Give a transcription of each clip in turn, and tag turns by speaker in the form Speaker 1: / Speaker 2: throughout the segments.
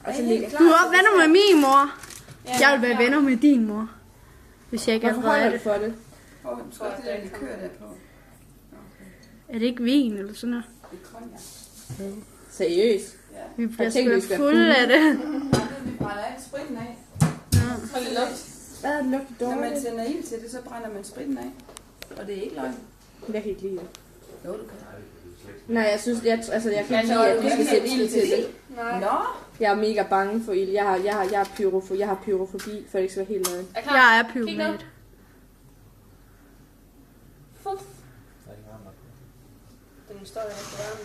Speaker 1: Og så ligger...
Speaker 2: Du er venner med min mor. Jeg vil være venner med din mor. Hvis jeg ikke
Speaker 1: Hvorfor holder
Speaker 2: allerede
Speaker 1: du
Speaker 2: er det.
Speaker 1: for det?
Speaker 3: Du skal også det der likør der på.
Speaker 2: Er det ikke vin eller sådan noget?
Speaker 3: Det er cognac.
Speaker 1: Seriøst?
Speaker 2: Vi bliver
Speaker 1: tænkte, vi
Speaker 2: sgu
Speaker 1: skal
Speaker 2: fulde af det.
Speaker 3: Nej, vi brænder alt spritten af.
Speaker 4: Hold det lugt.
Speaker 1: Hvad er det lugter
Speaker 3: Når
Speaker 1: dårligt?
Speaker 3: man tænder ild til det, så brænder man spritten af. Og det er ikke løgn.
Speaker 1: Jeg kan ikke lide det.
Speaker 3: Jo, du kan.
Speaker 1: Nej, jeg synes, jeg kan ikke lide, at vi skal sætte ild til det.
Speaker 4: Nej.
Speaker 3: Nå,
Speaker 1: Jeg er mega bange for ild. Jeg har pyrofobi, for det ikke skal være helt nøgen.
Speaker 4: Er klar?
Speaker 2: Jeg er
Speaker 4: Kig nu.
Speaker 2: pyromat.
Speaker 4: Fuff. Den står jo ikke varme.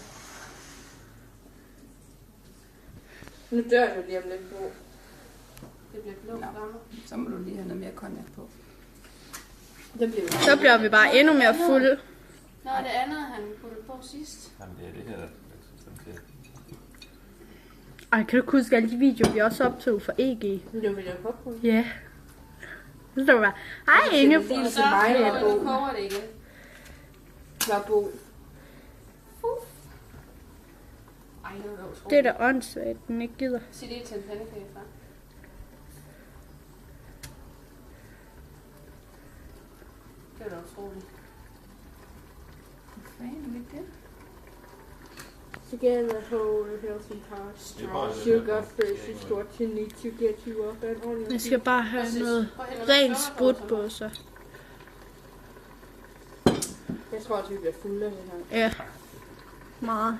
Speaker 1: Nu dør jeg jo lige om lidt på.
Speaker 4: Det bliver blå varme.
Speaker 3: så må du lige have noget mere cognac på.
Speaker 1: Det bliver jo.
Speaker 2: Så bliver vi bare endnu mere fulde.
Speaker 4: Nå, det andet han puttede på sidst.
Speaker 5: Jamen, det er det her, der sådan til.
Speaker 2: Ej, kan du ikke huske alle de videoer, vi også optog for EG?
Speaker 1: Det vil jeg godt på.
Speaker 2: Ja. Så står bare, hej Inge.
Speaker 1: Det er
Speaker 4: Så
Speaker 1: til mig,
Speaker 4: nu
Speaker 1: at bo.
Speaker 4: koger det igen.
Speaker 1: Var bo.
Speaker 4: Fuff. Ej, det var utroligt.
Speaker 2: Det er da åndssvagt, den ikke gider.
Speaker 4: Sig det til en pandekage, far. Det var da utroligt.
Speaker 3: Hvad er det?
Speaker 1: Together hold a healthy heart, strong sugar first is what you need to get you up and on your
Speaker 2: Jeg skal bare have noget rent sprut på så.
Speaker 1: Jeg tror også, vi bliver fulde af det her.
Speaker 2: Ja. Meget.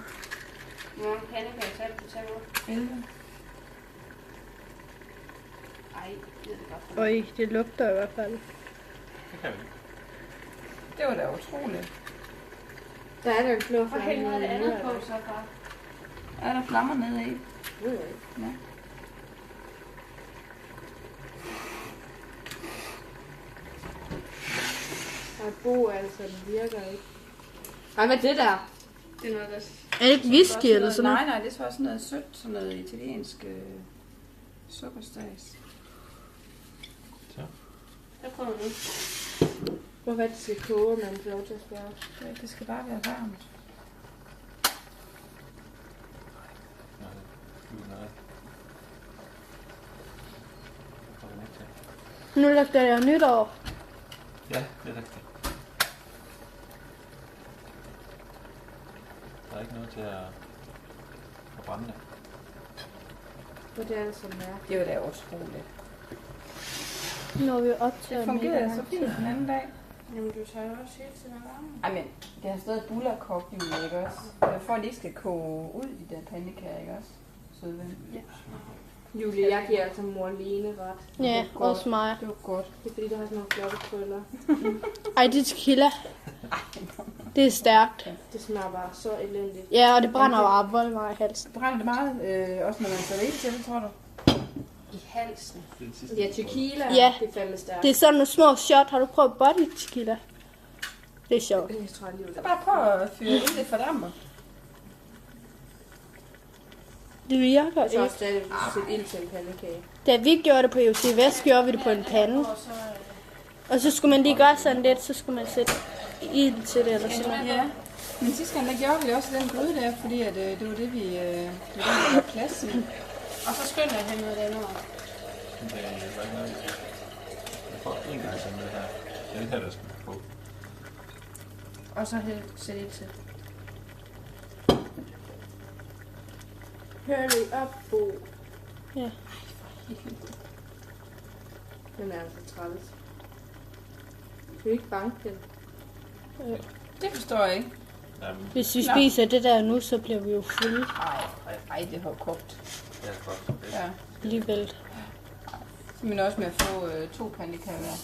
Speaker 4: Hvor mange pandekager tager du tage ud?
Speaker 3: 11.
Speaker 4: Ej, det er det godt for.
Speaker 2: Øj, det lugter i hvert fald.
Speaker 5: Det kan vi.
Speaker 3: Det var da utroligt.
Speaker 1: Der er der en blå
Speaker 4: Hvor helvede er det andet på, så far?
Speaker 3: Er der flammer nede i? Ja.
Speaker 1: Og bo altså, den virker ikke. Ej, hvad er det der?
Speaker 4: Det er noget, der...
Speaker 2: Er det ikke whisky eller sådan noget?
Speaker 3: Nej, det er så også noget sødt, sådan noget italiensk sukkerstads.
Speaker 4: Jeg prøver nu.
Speaker 1: Hvorfor er det skal koge, man får lov til at spørge?
Speaker 3: Det skal bare være varmt.
Speaker 2: Nu lugter jeg nytår.
Speaker 5: Ja, det er rigtigt. Der er ikke noget til at brænde det.
Speaker 1: Hvad det er det, som er?
Speaker 3: Det var da utroligt.
Speaker 2: Når vi optager
Speaker 3: Det fungerede så fint den anden dag.
Speaker 4: Jamen, du tager jo også hele tiden af varme.
Speaker 3: Ej, men det har stået bullerkogt i, ikke også? For at de ikke skal koge ud, de der pandekager, ikke også? Sødven.
Speaker 4: Ja.
Speaker 1: Julie, jeg giver altså mor Line ret.
Speaker 2: Ja, også mig.
Speaker 3: Det var godt.
Speaker 1: Det er fordi, der har sådan nogle flotte krøller.
Speaker 2: Ej, det er tequila. Det er stærkt.
Speaker 1: Det smager bare så elendigt.
Speaker 2: Ja, og det brænder bare vold meget i halsen.
Speaker 3: Brænder det meget, også når man sætter ild til det, tror du?
Speaker 4: I halsen.
Speaker 1: Ja, tequila,
Speaker 2: Ja.
Speaker 1: det er fandme stærkt.
Speaker 2: Det er sådan nogle små shot. Har du prøvet body tequila? Det er sjovt.
Speaker 1: Jeg tror lige,
Speaker 3: Så bare prøv at fyre ind, det fordammer.
Speaker 2: Det virker
Speaker 1: Jeg tror
Speaker 2: ikke.
Speaker 1: også stadig, at vi skal sætte ild til en pandekage.
Speaker 2: Da vi gjorde det på UC Vest, gjorde vi det på en pande.
Speaker 4: Og så...
Speaker 2: Og så skulle man lige gøre sådan lidt, så skulle man sætte ild til det eller sådan noget.
Speaker 3: Ja. Men sidste gang, der gjorde vi også den gryde der, fordi at, det var det, vi det var det, der var plads i.
Speaker 4: Og så skynder jeg hen noget andet.
Speaker 5: Men det er ikke noget, jeg får en gang sådan det her. Det er det her, der skal på.
Speaker 4: Og så sæt ild til.
Speaker 1: Hurry up, Bo.
Speaker 2: Ja.
Speaker 1: Den er altså træls. Skal vi ikke banke den?
Speaker 3: Det forstår jeg ikke.
Speaker 5: Jamen,
Speaker 2: Hvis vi spiser det der nu, så bliver vi jo fulde
Speaker 3: Ej, det har jo kogt.
Speaker 5: det er godt. Det er
Speaker 3: Ja.
Speaker 2: alligevel.
Speaker 3: Men også med at få 2 pandekager hver.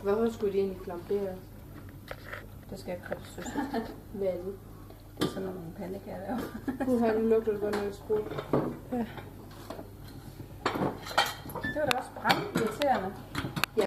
Speaker 1: Hvorfor skulle de egentlig flambere?
Speaker 3: Det skal jeg købe så
Speaker 1: Hvad er det?
Speaker 3: Det er sådan nogle pandekager der.
Speaker 1: Puha, nu lugter det godt noget sprut.
Speaker 3: Det var da også brændt irriterende.